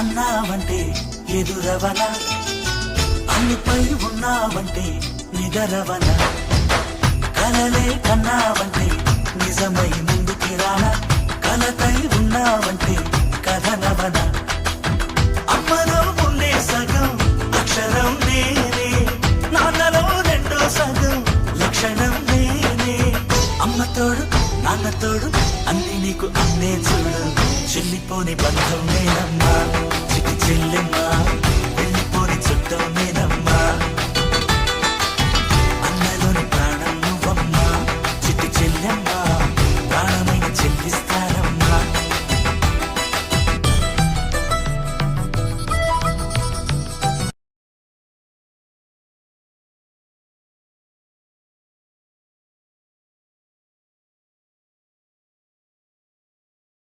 అన్నావంటే ఎదురవన, అన్నిపై ఉన్నావంటే నిదరవన, కలలే కన్నావంటే నిజమై ముందుకి రానా, కలతై ఉన్నావంటే కథనవన. అమ్మలో ఉండే సగం అక్షరం నేనే, నాన్నలో రెండో సగం లక్షణం నేనే. అమ్మ తోడు నాన్న తోడు అన్ని నీకు అన్నే చూడు, చెల్లిపోని బంధం నేనమ్మా చిటి చెల్లెమ్మా, వెళ్ళిపోని చుట్టం